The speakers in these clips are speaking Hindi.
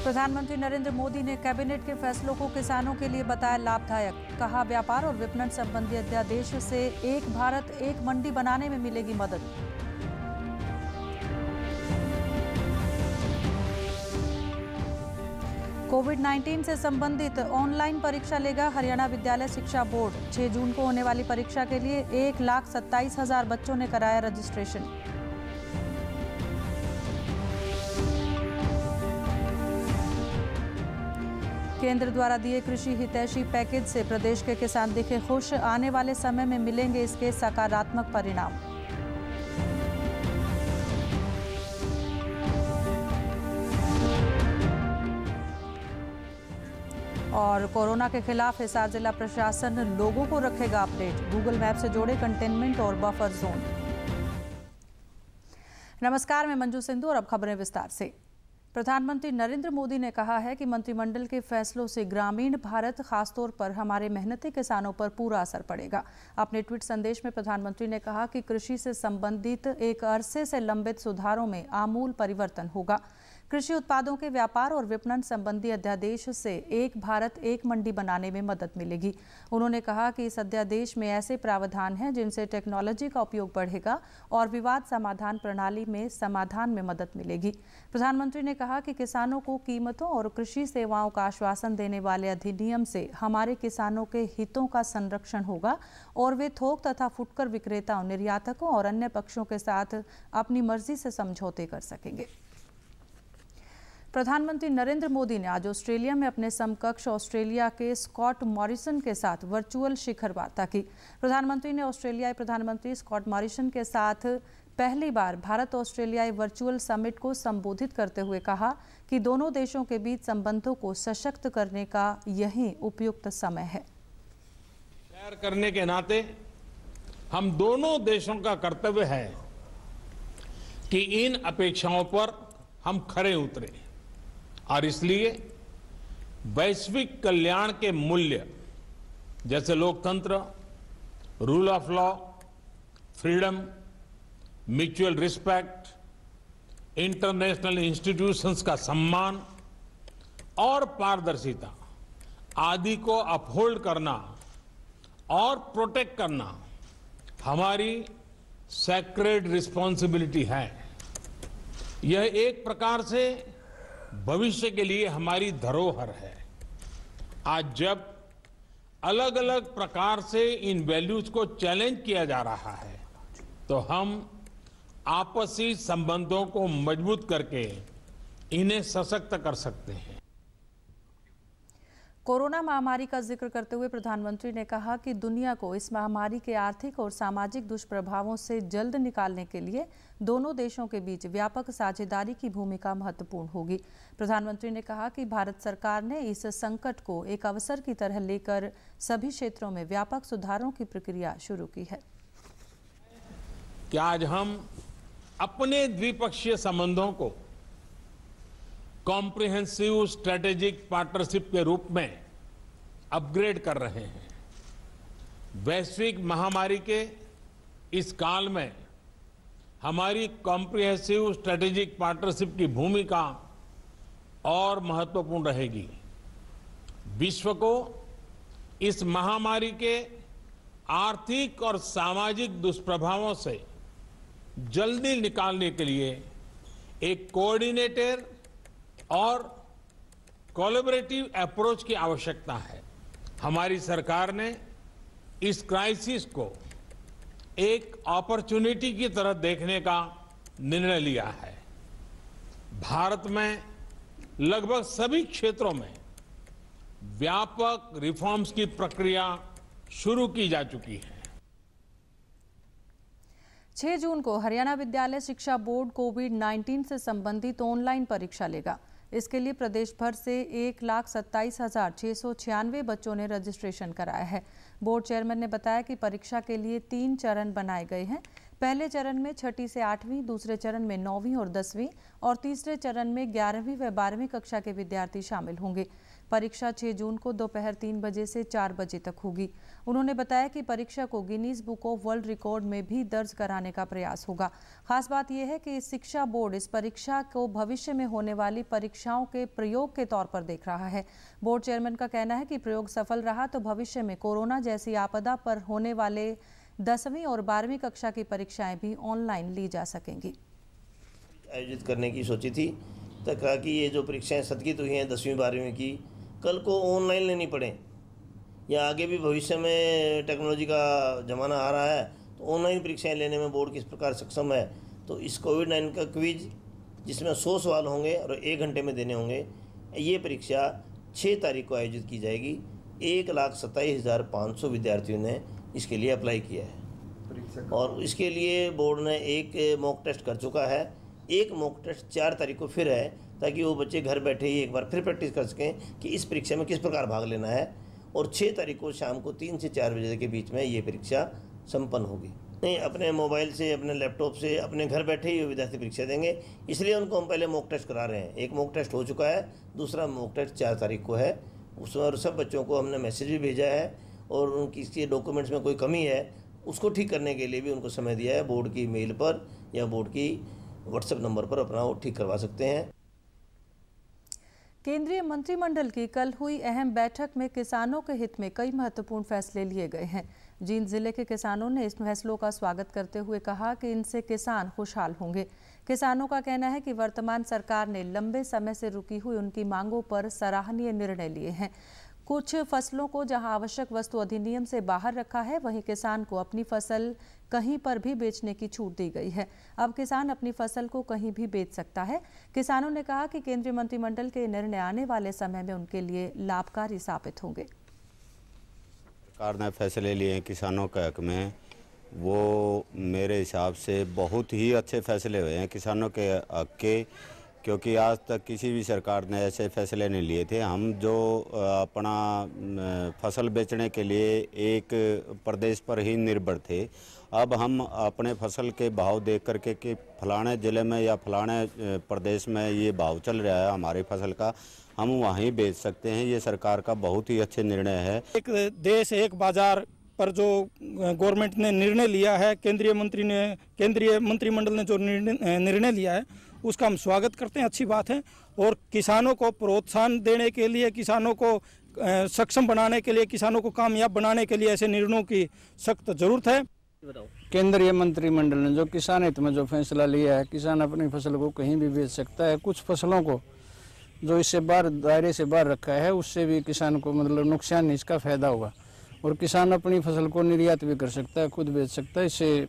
प्रधानमंत्री नरेंद्र मोदी ने कैबिनेट के फैसलों को किसानों के लिए बताया लाभदायक। कहा, व्यापार और विपणन संबंधी अध्यादेश से एक भारत एक मंडी बनाने में मिलेगी मदद। कोविड-19 से संबंधित ऑनलाइन परीक्षा लेगा हरियाणा विद्यालय शिक्षा बोर्ड। 6 जून को होने वाली परीक्षा के लिए 1,27,000 बच्चों ने कराया रजिस्ट्रेशन। केंद्र द्वारा दिए कृषि हितैषी पैकेज से प्रदेश के किसान दिखे खुश। आने वाले समय में मिलेंगे इसके सकारात्मक परिणाम। और कोरोना के खिलाफ हिसार जिला प्रशासन लोगों को रखेगा अपडेट। गूगल मैप से जोड़े कंटेनमेंट और बफर जोन। नमस्कार, मैं मंजू सिंधु और अब खबरें विस्तार से। प्रधानमंत्री नरेंद्र मोदी ने कहा है कि मंत्रिमंडल के फैसलों से ग्रामीण भारत, खासतौर पर हमारे मेहनती किसानों पर पूरा असर पड़ेगा। अपने ट्वीट संदेश में प्रधानमंत्री ने कहा कि कृषि से संबंधित एक अरसे से लंबित सुधारों में आमूल परिवर्तन होगा। कृषि उत्पादों के व्यापार और विपणन संबंधी अध्यादेश से एक भारत एक मंडी बनाने में मदद मिलेगी। उन्होंने कहा कि इस अध्यादेश में ऐसे प्रावधान हैं जिनसे टेक्नोलॉजी का उपयोग बढ़ेगा और विवाद समाधान प्रणाली में समाधान में मदद मिलेगी। प्रधानमंत्री ने कहा कि किसानों को कीमतों और कृषि सेवाओं का आश्वासन देने वाले अधिनियम से हमारे किसानों के हितों का संरक्षण होगा और वे थोक तथा फुटकर विक्रेताओं, निर्यातकों और अन्य पक्षों के साथ अपनी मर्जी से समझौते कर सकेंगे। प्रधानमंत्री नरेंद्र मोदी ने आज ऑस्ट्रेलिया में अपने समकक्ष ऑस्ट्रेलिया के स्कॉट मॉरिसन के साथ वर्चुअल शिखर वार्ता की। प्रधानमंत्री ने ऑस्ट्रेलियाई प्रधानमंत्री स्कॉट मॉरिसन के साथ पहली बार भारत ऑस्ट्रेलियाई वर्चुअल समिट को संबोधित करते हुए कहा कि दोनों देशों के बीच संबंधों को सशक्त करने का यही उपयुक्त समय है। शेयर करने के नाते हम दोनों देशों का कर्तव्य है कि इन अपेक्षाओं पर हम खरे उतरे और इसलिए वैश्विक कल्याण के मूल्य जैसे लोकतंत्र, rule of law, freedom, mutual respect, international institutions का सम्मान और पारदर्शिता आदि को अपहोल्ड करना और प्रोटेक्ट करना हमारी सैक्रेड रिस्पॉन्सिबिलिटी है। यह एक प्रकार से भविष्य के लिए हमारी धरोहर है। आज जब अलग अलग प्रकार से इन वैल्यूज को चैलेंज किया जा रहा है तो हम आपसी संबंधों को मजबूत करके इन्हें सशक्त कर सकते हैं। कोरोना महामारी का जिक्र करते हुए प्रधानमंत्री ने कहा कि दुनिया को इस महामारी के आर्थिक और सामाजिक दुष्प्रभावों से जल्द निकालने के लिए दोनों देशों के बीच व्यापक साझेदारी की भूमिका महत्वपूर्ण होगी। प्रधानमंत्री ने कहा कि भारत सरकार ने इस संकट को एक अवसर की तरह लेकर सभी क्षेत्रों में व्यापक सुधारों की प्रक्रिया शुरू की है। कि आज हम अपने द्विपक्षीय संबंधों को कॉम्प्रिहेंसिव स्ट्रेटेजिक पार्टनरशिप के रूप में अपग्रेड कर रहे हैं। वैश्विक महामारी के इस काल में हमारी कॉम्प्रिहेंसिव स्ट्रेटेजिक पार्टनरशिप की भूमिका और महत्वपूर्ण रहेगी। विश्व को इस महामारी के आर्थिक और सामाजिक दुष्प्रभावों से जल्दी निकालने के लिए एक कोऑर्डिनेटेड और कोलैबोरेटिव अप्रोच की आवश्यकता है। हमारी सरकार ने इस क्राइसिस को एक अपॉर्चुनिटी की तरह देखने का निर्णय लिया है। भारत में लगभग सभी क्षेत्रों में व्यापक रिफॉर्म्स की प्रक्रिया शुरू की जा चुकी है। 6 जून को हरियाणा विद्यालय शिक्षा बोर्ड कोविड-19 से संबंधित ऑनलाइन परीक्षा लेगा। इसके लिए प्रदेश भर से 1,27,696 बच्चों ने रजिस्ट्रेशन कराया है। बोर्ड चेयरमैन ने बताया कि परीक्षा के लिए 3 चरण बनाए गए हैं। पहले चरण में 6ठी से 8वीं, दूसरे चरण में 9वीं और 10वीं और तीसरे चरण में 11वीं व 12वीं कक्षा के विद्यार्थी शामिल होंगे। परीक्षा 6 जून को दोपहर 3 बजे से 4 बजे तक होगी। उन्होंने बताया कि परीक्षा को Guinness book of world record में भी दर्ज कराने का प्रयास होगा। खास बात यह है कि शिक्षा बोर्ड इस परीक्षा को भविष्य में होने वाली परीक्षाओं के प्रयोग के तौर पर देख रहा है। बोर्ड चेयरमैन का कहना है कि प्रयोग सफल रहा तो भविष्य में कोरोना जैसी आपदा पर होने वाले 10वीं और 12वीं कक्षा की परीक्षाएं भी ऑनलाइन ली जा सकेंगी। आयोजित करने की सोची थी ताकि ये जो परीक्षाएं स्थगित हुई हैं 10वीं 12वीं की, कल को ऑनलाइन लेनी पड़े, या आगे भी भविष्य में टेक्नोलॉजी का ज़माना आ रहा है तो ऑनलाइन परीक्षाएं लेने में बोर्ड किस प्रकार सक्षम है। तो इस कोविड-19 का क्विज जिसमें 100 सवाल होंगे और 1 घंटे में देने होंगे, ये परीक्षा 6 तारीख को आयोजित की जाएगी। 1,27,500 विद्यार्थियों ने इसके लिए अप्लाई किया है और इसके लिए बोर्ड ने एक मॉक टेस्ट कर चुका है। एक मॉक टेस्ट 4 तारीख को फिर है ताकि वो बच्चे घर बैठे ही एक बार फिर प्रैक्टिस कर सकें कि इस परीक्षा में किस प्रकार भाग लेना है। और 6 तारीख को शाम को 3 से 4 बजे के बीच में ये परीक्षा संपन्न होगी। नहीं, अपने मोबाइल से, अपने लैपटॉप से, अपने घर बैठे ही विद्यार्थी परीक्षा देंगे, इसलिए उनको हम पहले मॉक टेस्ट करा रहे हैं। एक मॉक टेस्ट हो चुका है, दूसरा मॉक टेस्ट 4 तारीख को है। उसमें सब बच्चों को हमने मैसेज भी भेजा है और उनकी इसके डॉक्यूमेंट्स में कोई कमी है उसको ठीक करने के लिए भी उनको समय दिया है। बोर्ड की मेल पर या बोर्ड की व्हाट्सएप नंबर पर अपना वो ठीक करवा सकते हैं। केंद्रीय मंत्रिमंडल की कल हुई अहम बैठक में किसानों के हित में कई महत्वपूर्ण फैसले लिए गए हैं। जींद जिले के किसानों ने इस फैसलों का स्वागत करते हुए कहा कि इनसे किसान खुशहाल होंगे। किसानों का कहना है कि वर्तमान सरकार ने लंबे समय से रुकी हुई उनकी मांगों पर सराहनीय निर्णय लिए हैं। कुछ फसलों को जहां आवश्यक वस्तु अधिनियम से बाहर रखा है, वहीं किसान को अपनी फसल कहीं पर भी बेचने की छूट दी गई है। अब किसान अपनी फसल को कहीं भी बेच सकता है। किसानों ने कहा कि केंद्रीय मंत्रिमंडल के निर्णय आने वाले समय में उनके लिए लाभकारी साबित होंगे। सरकार ने फैसले लिए हैं किसानों के हक में, वो मेरे हिसाब से बहुत ही अच्छे फैसले हुए हैं किसानों के हक के, क्योंकि आज तक किसी भी सरकार ने ऐसे फैसले नहीं लिए थे। हम जो अपना फसल बेचने के लिए एक प्रदेश पर ही निर्भर थे, अब हम अपने फसल के भाव देख करके कि फलाने ज़िले में या फलाने प्रदेश में ये भाव चल रहा है हमारी फसल का, हम वहीं बेच सकते हैं। ये सरकार का बहुत ही अच्छे निर्णय है। एक देश एक बाजार पर जो गवर्नमेंट ने निर्णय लिया है, केंद्रीय मंत्रिमंडल ने जो निर्णय लिया है उसका हम स्वागत करते हैं, अच्छी बात है। और किसानों को प्रोत्साहन देने के लिए, किसानों को सक्षम बनाने के लिए, किसानों को कामयाब बनाने के लिए ऐसे निर्णयों की सख्त जरूरत है। केंद्रीय मंत्रिमंडल ने जो किसान हित में जो फैसला लिया है, किसान अपनी फसल को कहीं भी बेच सकता है। कुछ फसलों को जो इससे बाहर दायरे से बाहर रखा है उससे भी किसान को मतलब नुकसान नहीं, इसका फायदा होगा। और किसान अपनी फसल को निर्यात भी कर सकता है, खुद बेच सकता है। इससे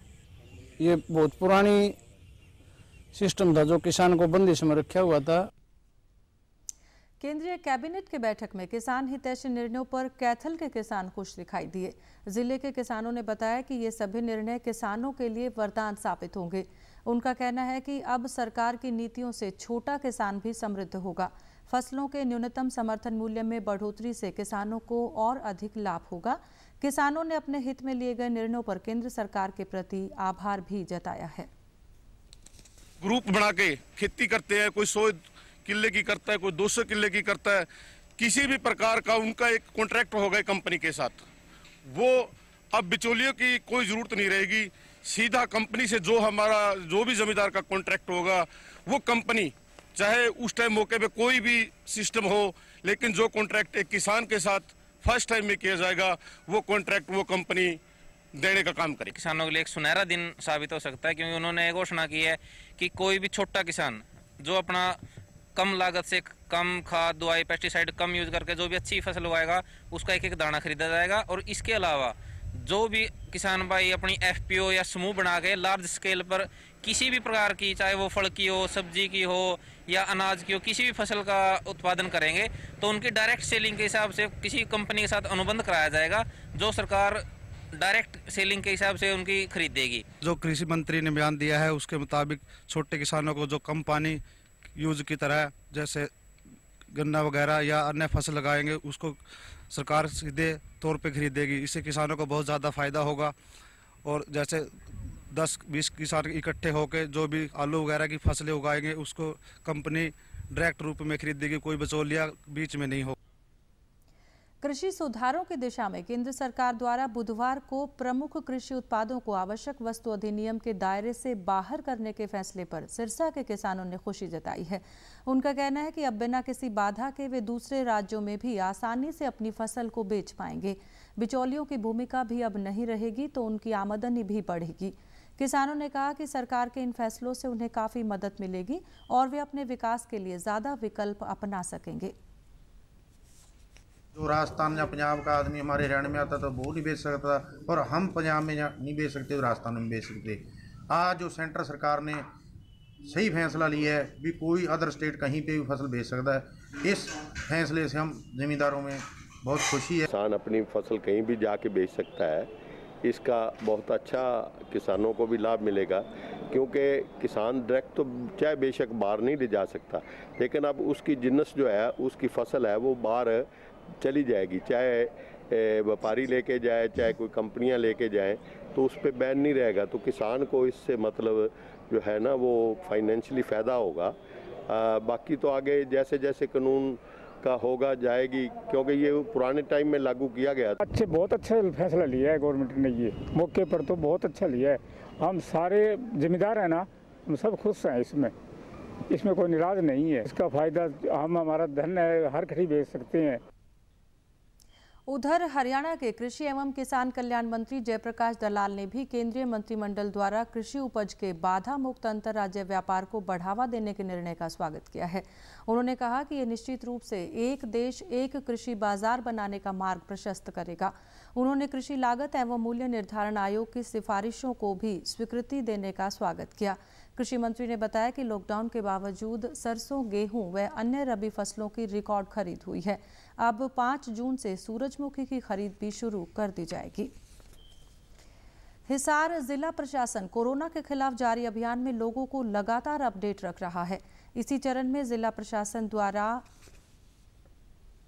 ये बहुत पुरानी सिस्टम था जो किसान को बंदिश में रखा हुआ था। केंद्रीय कैबिनेट की बैठक में किसान हितैषी निर्णयों पर कैथल के किसान खुश दिखाई दिए। जिले के किसानों ने बताया कि ये सभी निर्णय किसानों के लिए वरदान साबित होंगे। उनका कहना है कि अब सरकार की नीतियों से छोटा किसान भी समृद्ध होगा। फसलों के न्यूनतम समर्थन मूल्य में बढ़ोतरी से किसानों को और अधिक लाभ होगा। किसानों ने अपने हित में लिए गए निर्णयों पर केंद्र सरकार के प्रति आभार भी जताया है। ग्रुप बना के खेती करते हैं, कोई 100 किले की करता है, कोई 200 किले की करता है। किसी भी प्रकार का उनका एक कॉन्ट्रैक्ट होगा कंपनी के साथ, वो अब बिचौलियों की कोई जरूरत नहीं रहेगी। सीधा कंपनी से जो भी जमींदार का कॉन्ट्रैक्ट होगा, वो कंपनी चाहे उस टाइम मौके पे कोई भी सिस्टम हो, लेकिन जो कॉन्ट्रैक्ट एक किसान के साथ फर्स्ट टाइम में किया जाएगा, वो कॉन्ट्रैक्ट वो कंपनी देने का काम करे। किसानों के लिए एक सुनहरा दिन साबित हो सकता है, क्योंकि उन्होंने घोषणा की है कि कोई भी छोटा किसान जो अपना कम लागत से कम खाद, दवाई, पेस्टिसाइड कम यूज करके जो भी अच्छी फसल उगाएगा उसका एक एक दाना खरीदा जाएगा। और इसके अलावा जो भी किसान भाई अपनी एफपीओ या समूह बना के लार्ज स्केल पर किसी भी प्रकार की, चाहे वो फल की हो, सब्जी की हो या अनाज की हो, किसी भी फसल का उत्पादन करेंगे तो उनकी डायरेक्ट सेलिंग के हिसाब से किसी कंपनी के साथ अनुबंध कराया जाएगा, जो सरकार डायरेक्ट सेलिंग के हिसाब से उनकी खरीदेगी। जो कृषि मंत्री ने बयान दिया है उसके मुताबिक छोटे किसानों को जो कम पानी यूज की तरह जैसे गन्ना वगैरह या अन्य फसल लगाएंगे उसको सरकार सीधे तौर पे खरीदेगी। इससे किसानों को बहुत ज़्यादा फायदा होगा। और जैसे 10-20 किसान इकट्ठे होकर जो भी आलू वगैरह की फसलें उगाएंगे उसको कंपनी डायरेक्ट रूप में खरीदेगी, कोई बिचौलिया बीच में नहीं हो। कृषि सुधारों की दिशा में केंद्र सरकार द्वारा बुधवार को प्रमुख कृषि उत्पादों को आवश्यक वस्तु अधिनियम के दायरे से बाहर करने के फैसले पर सिरसा के किसानों ने खुशी जताई है। उनका कहना है कि अब बिना किसी बाधा के वे दूसरे राज्यों में भी आसानी से अपनी फसल को बेच पाएंगे। बिचौलियों की भूमिका भी अब नहीं रहेगी तो उनकी आमदनी भी बढ़ेगी। किसानों ने कहा कि सरकार के इन फैसलों से उन्हें काफ़ी मदद मिलेगी और वे अपने विकास के लिए ज़्यादा विकल्प अपना सकेंगे। जो राजस्थान या पंजाब का आदमी हमारे हरियाणा में आता था वो नहीं बेच सकता और हम पंजाब में नहीं बेच सकते तो राजस्थान में बेच सकते। आज जो सेंटर सरकार ने सही फैसला लिया है भी कोई अदर स्टेट कहीं पे भी फसल बेच सकता है। इस फैसले से हम ज़मींदारों में बहुत खुशी है। किसान अपनी फसल कहीं भी जाके बेच सकता है, इसका बहुत अच्छा किसानों को भी लाभ मिलेगा क्योंकि किसान डायरेक्ट तो चाहे बेशक बाहर नहीं ले जा सकता, लेकिन अब उसकी जिन्नस जो है उसकी फसल है वो बाहर चली जाएगी, चाहे व्यापारी लेके जाए चाहे कोई कंपनियां लेके जाएं तो उस पर बैन नहीं रहेगा। तो किसान को इससे मतलब जो है ना वो फाइनेंशियली फ़ायदा होगा। बाकी तो आगे जैसे जैसे कानून का होगा जाएगी क्योंकि ये पुराने टाइम में लागू किया गया। बहुत अच्छा फैसला लिया है गवर्नमेंट ने, ये मौके पर तो बहुत अच्छा लिया है। हम सारे जिम्मेदार हैं ना, हम सब खुश हैं इसमें कोई निराश नहीं है। इसका फ़ायदा हम हमारा धन है हर कहीं बेच सकते हैं। उधर हरियाणा के कृषि एवं किसान कल्याण मंत्री जयप्रकाश दलाल ने भी केंद्रीय मंत्रिमंडल द्वारा कृषि उपज के बाधा मुक्त अंतर्राज्यीय व्यापार को बढ़ावा देने के निर्णय का स्वागत किया है। उन्होंने कहा कि ये निश्चित रूप से एक देश एक कृषि बाजार बनाने का मार्ग प्रशस्त करेगा। उन्होंने कृषि लागत एवं मूल्य निर्धारण आयोग की सिफारिशों को भी स्वीकृति देने का स्वागत किया। कृषि मंत्री ने बताया कि लॉकडाउन के बावजूद सरसों, गेहूं व अन्य रबी फसलों की रिकॉर्ड खरीद हुई है। अब 5 जून से सूरजमुखी की खरीद भी शुरू कर दी जाएगी। हिसार जिला प्रशासन कोरोना के खिलाफ जारी अभियान में लोगों को लगातार अपडेट रख रहा है। इसी चरण में जिला प्रशासन द्वारा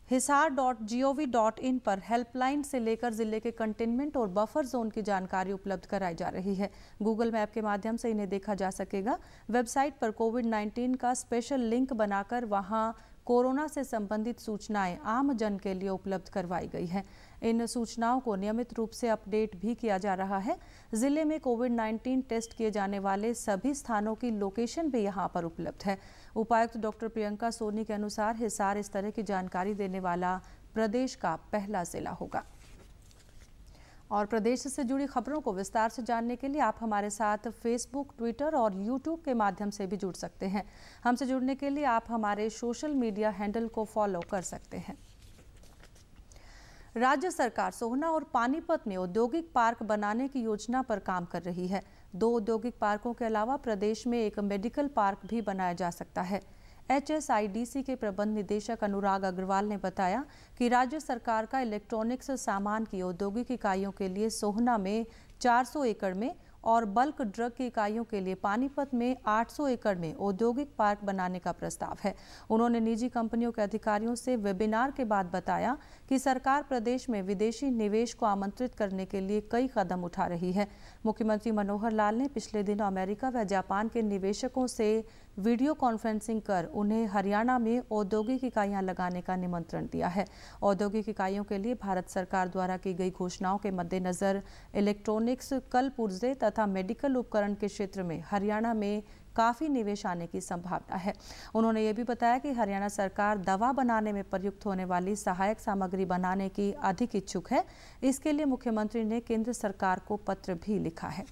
hisar.gov.in पर हेल्पलाइन से लेकर जिले के कंटेनमेंट और बफर जोन की जानकारी उपलब्ध कराई जा रही है। गूगल मैप के माध्यम से इन्हें देखा जा सकेगा। वेबसाइट पर कोविड-19 का स्पेशल लिंक बनाकर वहां कोरोना से संबंधित सूचनाएं आम जन के लिए उपलब्ध करवाई गई है। इन सूचनाओं को नियमित रूप से अपडेट भी किया जा रहा है। जिले में कोविड-19 टेस्ट किए जाने वाले सभी स्थानों की लोकेशन भी यहां पर उपलब्ध है। उपायुक्त डॉक्टर प्रियंका सोनी के अनुसार हिसार इस तरह की जानकारी देने वाला प्रदेश का पहला जिला होगा। और प्रदेश से जुड़ी खबरों को विस्तार से जानने के लिए आप हमारे साथ फेसबुक, ट्विटर और यूट्यूब के माध्यम से भी जुड़ सकते हैं। हमसे जुड़ने के लिए आप हमारे सोशल मीडिया हैंडल को फॉलो कर सकते हैं। राज्य सरकार सोहना और पानीपत में औद्योगिक पार्क बनाने की योजना पर काम कर रही है। 2 औद्योगिक पार्कों के अलावा प्रदेश में एक मेडिकल पार्क भी बनाया जा सकता है। HSIDC के प्रबंध निदेशक अनुराग अग्रवाल ने बताया कि राज्य सरकार का इलेक्ट्रॉनिक्स सामान की औद्योगिक इकाइयों के लिए सोहना में 400 एकड़ में और बल्क ड्रग की इकाइयों के लिए पानीपत में 800 एकड़ में औद्योगिक पार्क बनाने का प्रस्ताव है। उन्होंने निजी कंपनियों के अधिकारियों से वेबिनार के बाद बताया कि सरकार प्रदेश में विदेशी निवेश को आमंत्रित करने के लिए कई कदम उठा रही है। मुख्यमंत्री मनोहर लाल ने पिछले दिनों अमेरिका व जापान के निवेशकों से वीडियो कॉन्फ्रेंसिंग कर उन्हें हरियाणा में औद्योगिक इकाइयां लगाने का निमंत्रण दिया है। औद्योगिक इकाइयों के लिए भारत सरकार द्वारा की गई घोषणाओं के मद्देनजर इलेक्ट्रॉनिक्स, कल पुर्जे तथा मेडिकल उपकरण के क्षेत्र में हरियाणा में काफ़ी निवेश आने की संभावना है। उन्होंने ये भी बताया कि हरियाणा सरकार दवा बनाने में प्रयुक्त होने वाली सहायक सामग्री बनाने की अधिक इच्छुक है। इसके लिए मुख्यमंत्री ने केंद्र सरकार को पत्र भी लिखा है।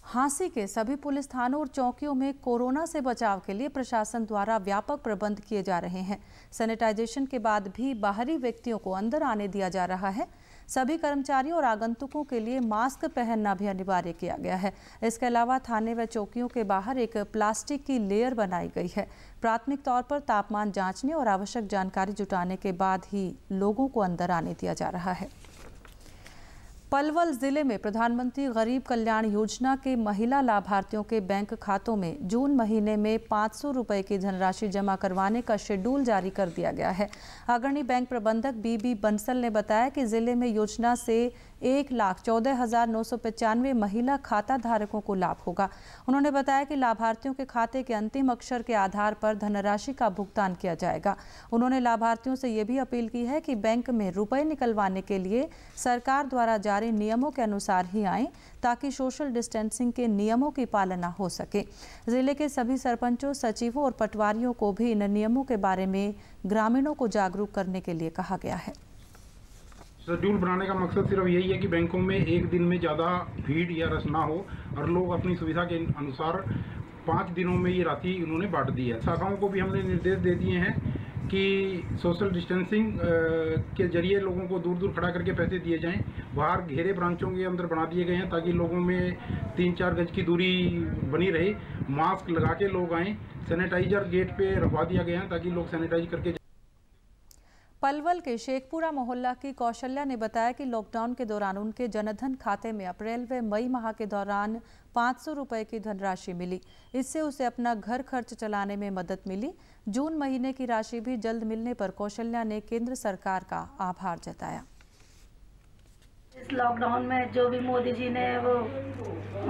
हांसी के सभी पुलिस थानों और चौकियों में कोरोना से बचाव के लिए प्रशासन द्वारा व्यापक प्रबंध किए जा रहे हैं। सैनिटाइजेशन के बाद भी बाहरी व्यक्तियों को अंदर आने दिया जा रहा है। सभी कर्मचारियों और आगंतुकों के लिए मास्क पहनना भी अनिवार्य किया गया है। इसके अलावा थाने व चौकियों के बाहर एक प्लास्टिक की लेयर बनाई गई है। प्राथमिक तौर पर तापमान जांचने और आवश्यक जानकारी जुटाने के बाद ही लोगों को अंदर आने दिया जा रहा है। पलवल जिले में प्रधानमंत्री गरीब कल्याण योजना के महिला लाभार्थियों के बैंक खातों में जून महीने में 500 रुपए की धनराशि जमा करवाने का शेड्यूल जारी कर दिया गया है। अग्रणी बैंक प्रबंधक बीबी बंसल ने बताया कि जिले में योजना से 1,14,995 महिला खाता धारकों को लाभ होगा। उन्होंने बताया कि लाभार्थियों के खाते के अंतिम अक्षर के आधार पर धनराशि का भुगतान किया जाएगा। उन्होंने लाभार्थियों से ये भी अपील की है कि बैंक में रुपए निकलवाने के लिए सरकार द्वारा जारी नियमों के अनुसार ही आएं, ताकि सोशल डिस्टेंसिंग के नियमों की पालना हो सके। जिले के सभी सरपंचों, सचिवों और पटवारियों को भी इन नियमों के बारे में ग्रामीणों को जागरूक करने के लिए कहा गया है। शेड्यूल बनाने का मकसद सिर्फ यही है कि बैंकों में एक दिन में ज़्यादा भीड़ या रश ना हो और लोग अपनी सुविधा के अनुसार 5 दिनों में ये राशि उन्होंने बांट दी है। शाखाओं को भी हमने निर्देश दे दिए हैं कि सोशल डिस्टेंसिंग के जरिए लोगों को दूर दूर खड़ा करके पैसे दिए जाएं। बाहर घेरे ब्रांचों के अंदर बना दिए गए हैं ताकि लोगों में 3-4 गज की दूरी बनी रहे। मास्क लगा के लोग आएँ। सैनिटाइजर गेट पे रखवा दिया गया है ताकि लोग सैनिटाइज करके। पलवल के शेखपुरा मोहल्ला की कौशल्या ने बताया कि लॉकडाउन के दौरान उनके जनधन खाते में अप्रैल व मई माह के दौरान 500 रुपए की धनराशि मिली। इससे उसे अपना घर खर्च चलाने में मदद मिली। जून महीने की राशि भी जल्द मिलने पर कौशल्या ने केंद्र सरकार का आभार जताया। इस लॉकडाउन में जो भी मोदी जी ने वो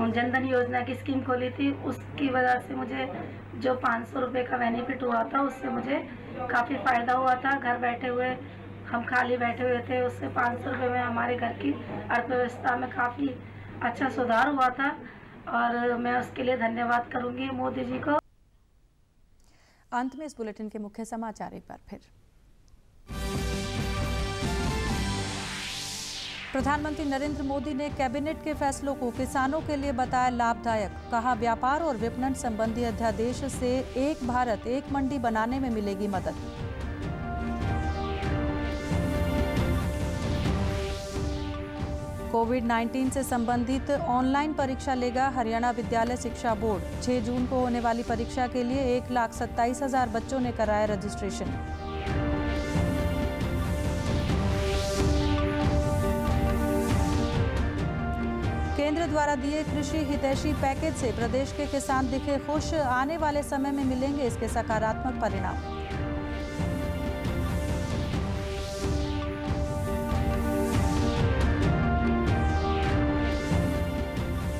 जनधन योजना की स्कीम खोली थी, उसकी वजह से मुझे जो 500 रुपये का बेनिफिट हुआ था, उससे मुझे काफ़ी फ़ायदा हुआ था। घर बैठे हुए हम खाली बैठे हुए थे, उससे 500 रुपये में हमारे घर की अर्थव्यवस्था में काफ़ी अच्छा सुधार हुआ था और मैं उसके लिए धन्यवाद करूंगी मोदी जी को। अंत में इस बुलेटिन के मुख्य समाचार एक बार फिर। प्रधानमंत्री नरेंद्र मोदी ने कैबिनेट के फैसलों को किसानों के लिए बताया लाभदायक। कहा, व्यापार और विपणन संबंधी अध्यादेश से एक भारत एक मंडी बनाने में मिलेगी मदद। कोविड-19 से संबंधित ऑनलाइन परीक्षा लेगा हरियाणा विद्यालय शिक्षा बोर्ड। 6 जून को होने वाली परीक्षा के लिए 1,27,000 बच्चों ने कराया रजिस्ट्रेशन। केंद्र द्वारा दिए कृषि हितैषी पैकेज से प्रदेश के किसान दिखे खुश। आने वाले समय में मिलेंगे इसके सकारात्मक परिणाम।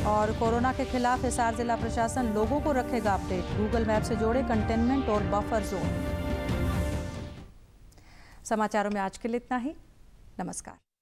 और कोरोना के खिलाफ हिसार जिला प्रशासन लोगों को रखेगा अपडेट। गूगल मैप से जोड़े कंटेनमेंट और बफर जोन। समाचारों में आज के लिए इतना ही। नमस्कार।